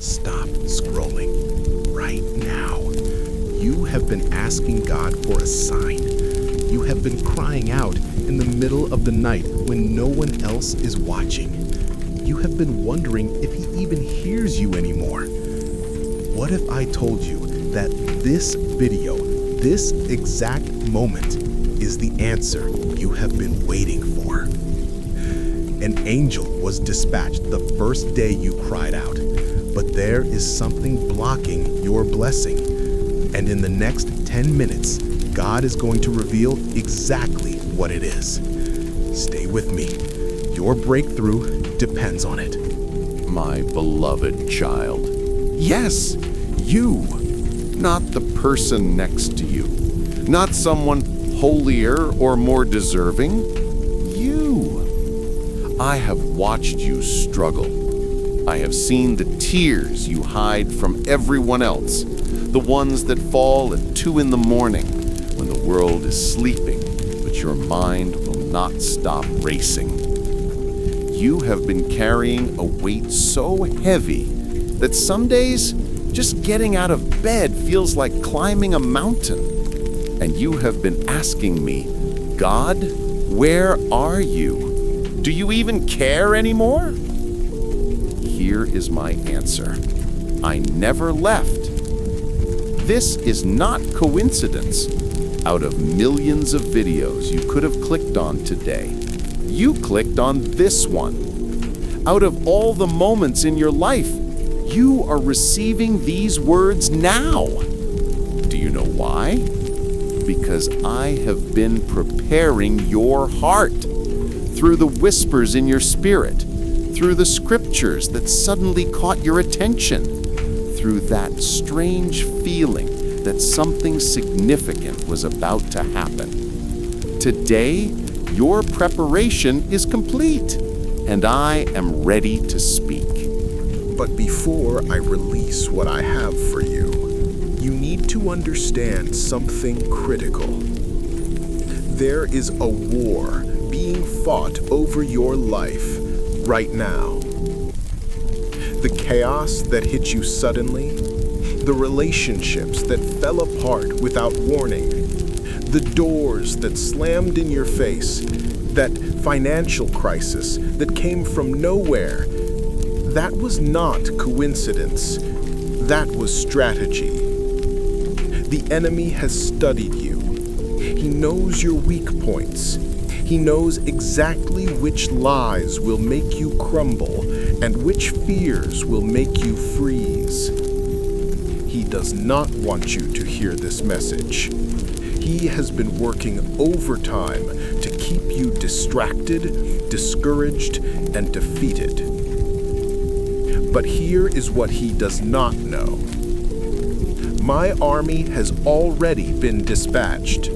stop scrolling right now. You have been asking God for a sign. You have been crying out in the middle of the night when no one else is watching. You have been wondering if He even hears you anymore. What if I told you that this video, this exact moment, is the answer you have been waiting for? An angel was dispatched the first day you cried out, but there is something blocking your blessing. And in the next 10 minutes, God is going to reveal exactly what it is. Stay with me. Your breakthrough depends on it. My beloved child. Yes, you. Not the person next to you. Not someone holier or more deserving. You. I have watched you struggle. I have seen the tears you hide from everyone else. The ones that fall at 2 in the morning when the world is sleeping, but your mind will not stop racing. You have been carrying a weight so heavy that some days just getting out of bed feels like climbing a mountain. And you have been asking me, God, where are you? Do you even care anymore? Here is my answer. I never left. This is not coincidence. Out of millions of videos you could have clicked on today, you clicked on this one. Out of all the moments in your life, you are receiving these words now. Do you know why? Because I have been preparing your heart through the whispers in your spirit, through the scriptures that suddenly caught your attention, through that strange feeling that something significant was about to happen. Today, your preparation is complete, and I am ready to speak. But before I release what I have for you, you need to understand something critical. There is a war being fought over your life right now. The chaos that hit you suddenly, the relationships that fell apart without warning, the doors that slammed in your face, that financial crisis that came from nowhere, that was not coincidence. That was strategy. The enemy has studied you. He knows your weak points. He knows exactly which lies will make you crumble and which fears will make you freeze. He does not want you to hear this message. He has been working overtime to keep you distracted, discouraged, and defeated. But here is what he does not know. My army has already been dispatched.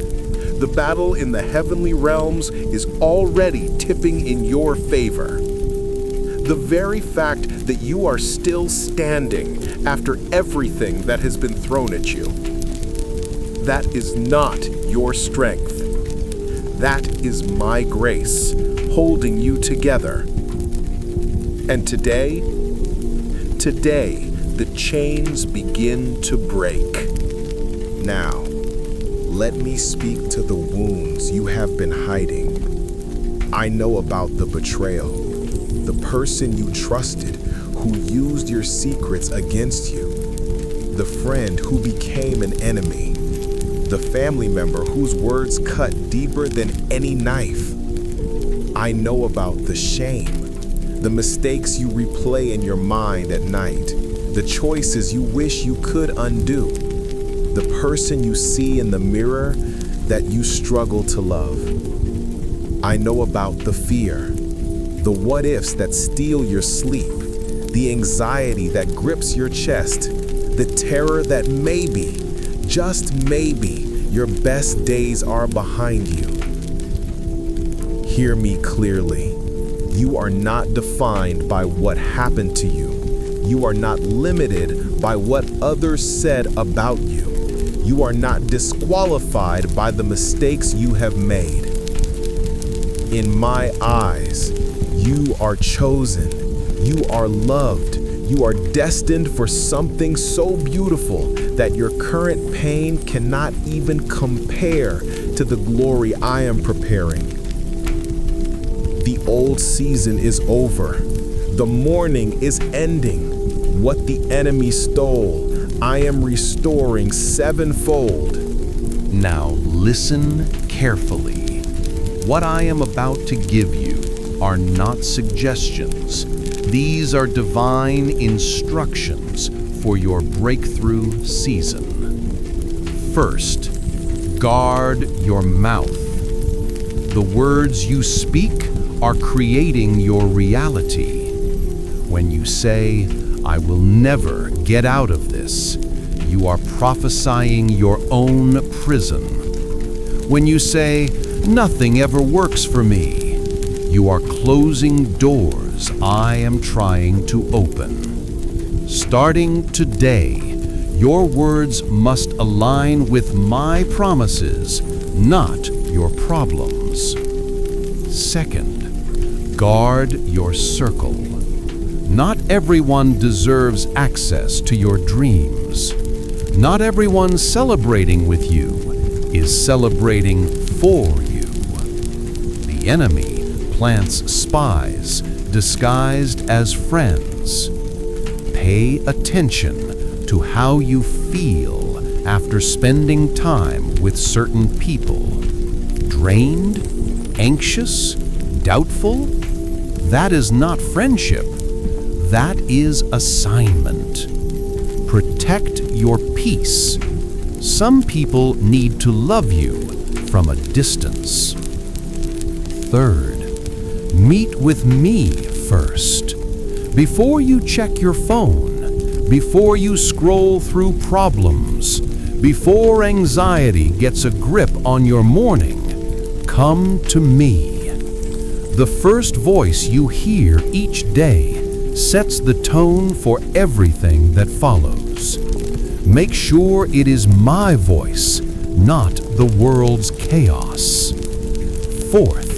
The battle in the heavenly realms is already tipping in your favor. The very fact that you are still standing after everything that has been thrown at you, that is not your strength. That is my grace holding you together. And today, the chains begin to break. Now, let me speak to the wounds you have been hiding. I know about the betrayal, the person you trusted who used your secrets against you, the friend who became an enemy, the family member whose words cut deeper than any knife. I know about the shame, the mistakes you replay in your mind at night, the choices you wish you could undo, the person you see in the mirror that you struggle to love. I know about the fear, the what-ifs that steal your sleep, the anxiety that grips your chest, the terror that maybe, just maybe, your best days are behind you. Hear me clearly. You are not defined by what happened to you. You are not limited by what others said about you. You are not disqualified by the mistakes you have made. In my eyes, you are chosen. You are loved. You are destined for something so beautiful that your current pain cannot even compare to the glory I am preparing. The old season is over. The mourning is ending. What the enemy stole, I am restoring sevenfold. Now listen carefully. What I am about to give you are not suggestions. These are divine instructions for your breakthrough season. First, guard your mouth. The words you speak are creating your reality. When you say, "I will never get out of this," you are prophesying your own prison. When you say, "Nothing ever works for me," you are closing doors I am trying to open. Starting today, your words must align with my promises, not your problems. Second, guard your circle. Not everyone deserves access to your dreams. Not everyone celebrating with you is celebrating for you. The enemy plants spies disguised as friends. Pay attention to how you feel after spending time with certain people. Drained? Anxious? Doubtful? That is not friendship. That is assignment. Protect your peace. Some people need to love you from a distance. Third, meet with me first. Before you check your phone, before you scroll through problems, before anxiety gets a grip on your morning, come to me. The first voice you hear each day sets the tone for everything that follows. Make sure it is my voice, not the world's chaos. Fourth,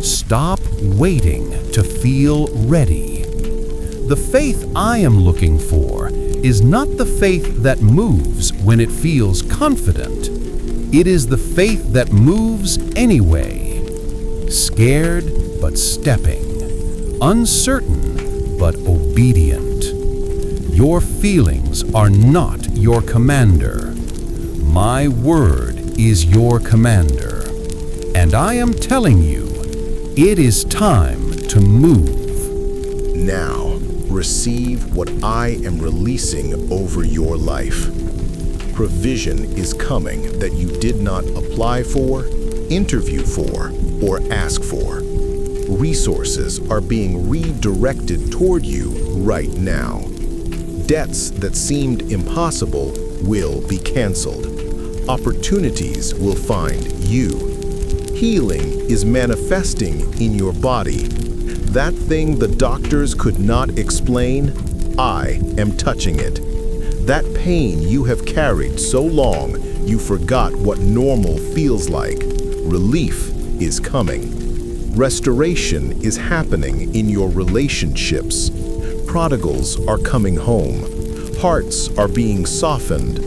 stop waiting to feel ready. The faith I am looking for is not the faith that moves when it feels confident. It is the faith that moves anyway. Scared but stepping. Uncertain but obedient. Your feelings are not your commander. My word is your commander. And I am telling you, it is time to move. Now, receive what I am releasing over your life. Provision is coming that you did not apply for, interview for, or ask for. Resources are being redirected toward you right now. Debts that seemed impossible will be canceled. Opportunities will find you. Healing is manifesting in your body. That thing the doctors could not explain, I am touching it. That pain you have carried so long you forgot what normal feels like. Relief is coming. Restoration is happening in your relationships. Prodigals are coming home. Hearts are being softened.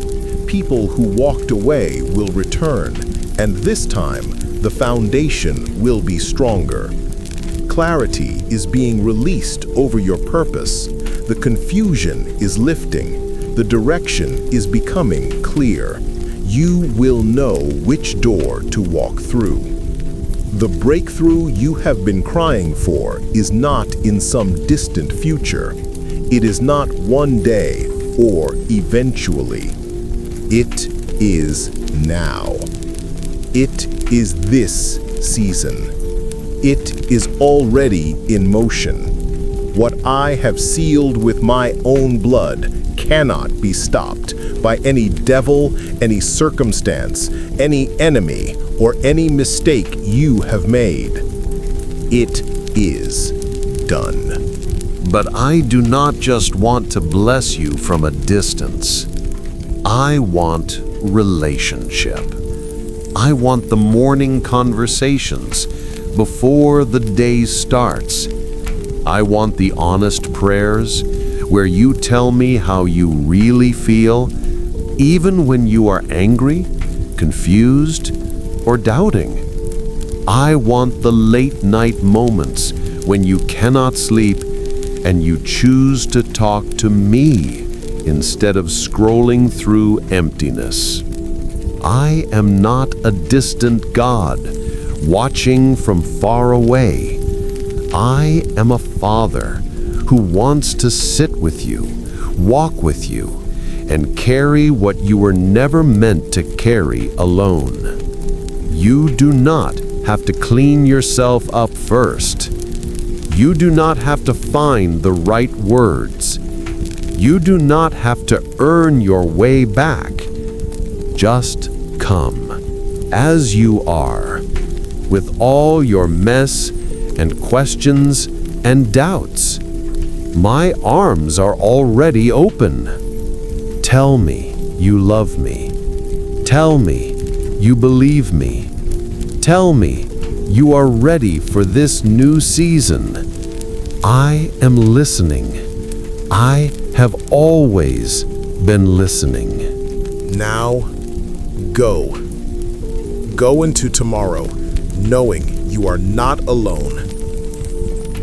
People who walked away will return, and this time the foundation will be stronger. Clarity is being released over your purpose. The confusion is lifting. The direction is becoming clear. You will know which door to walk through. The breakthrough you have been crying for is not in some distant future. It is not one day or eventually. It is now. It is this season. It is already in motion. What I have sealed with my own blood cannot be stopped by any devil, any circumstance, any enemy, or any mistake you have made. It is done. But I do not just want to bless you from a distance. I want relationship. I want the morning conversations before the day starts. I want the honest prayers where you tell me how you really feel, even when you are angry, confused, or doubting. I want the late-night moments when you cannot sleep and you choose to talk to me instead of scrolling through emptiness. I am not a distant God, watching from far away. I am a Father who wants to sit with you, walk with you, and carry what you were never meant to carry alone. You do not have to clean yourself up first. You do not have to find the right words. You do not have to earn your way back. Just come, as you are, with all your mess and questions and doubts. My arms are already open. Tell me you love me. Tell me you believe me. Tell me you are ready for this new season. I am listening. I have always been listening. Now, go. Go into tomorrow, knowing you are not alone.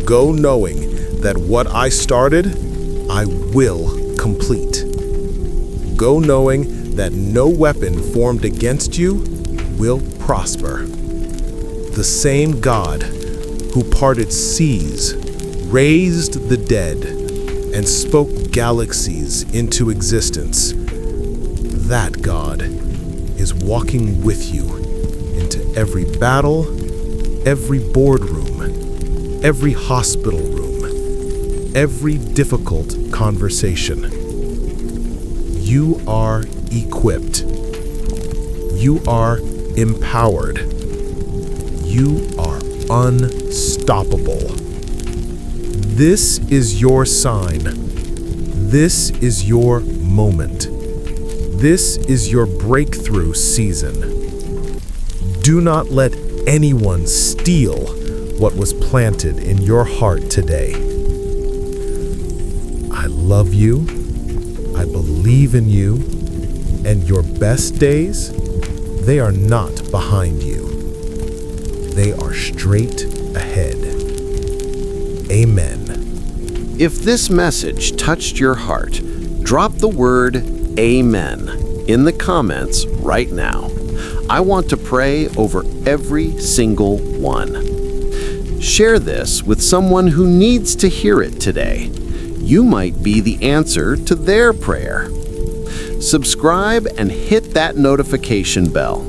Go knowing that what I started, I will complete. Go knowing that no weapon formed against you will prosper. The same God who parted seas, raised the dead, and spoke galaxies into existence, that God is walking with you into every battle, every boardroom, every hospital room, every difficult conversation. You are equipped. You are empowered. You are unstoppable. This is your sign. This is your moment. This is your breakthrough season. Do not let anyone steal what was planted in your heart today. I love you. I believe in you. And your best days, they are not behind you. They are straight ahead. Amen. If this message touched your heart, drop the word Amen in the comments right now. I want to pray over every single one. Share this with someone who needs to hear it today. You might be the answer to their prayer. Subscribe and hit that notification bell.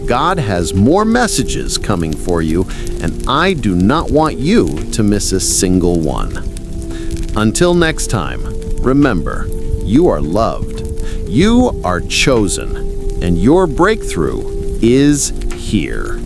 God has more messages coming for you, and I do not want you to miss a single one. Until next time, remember, you are loved, you are chosen, and your breakthrough is here.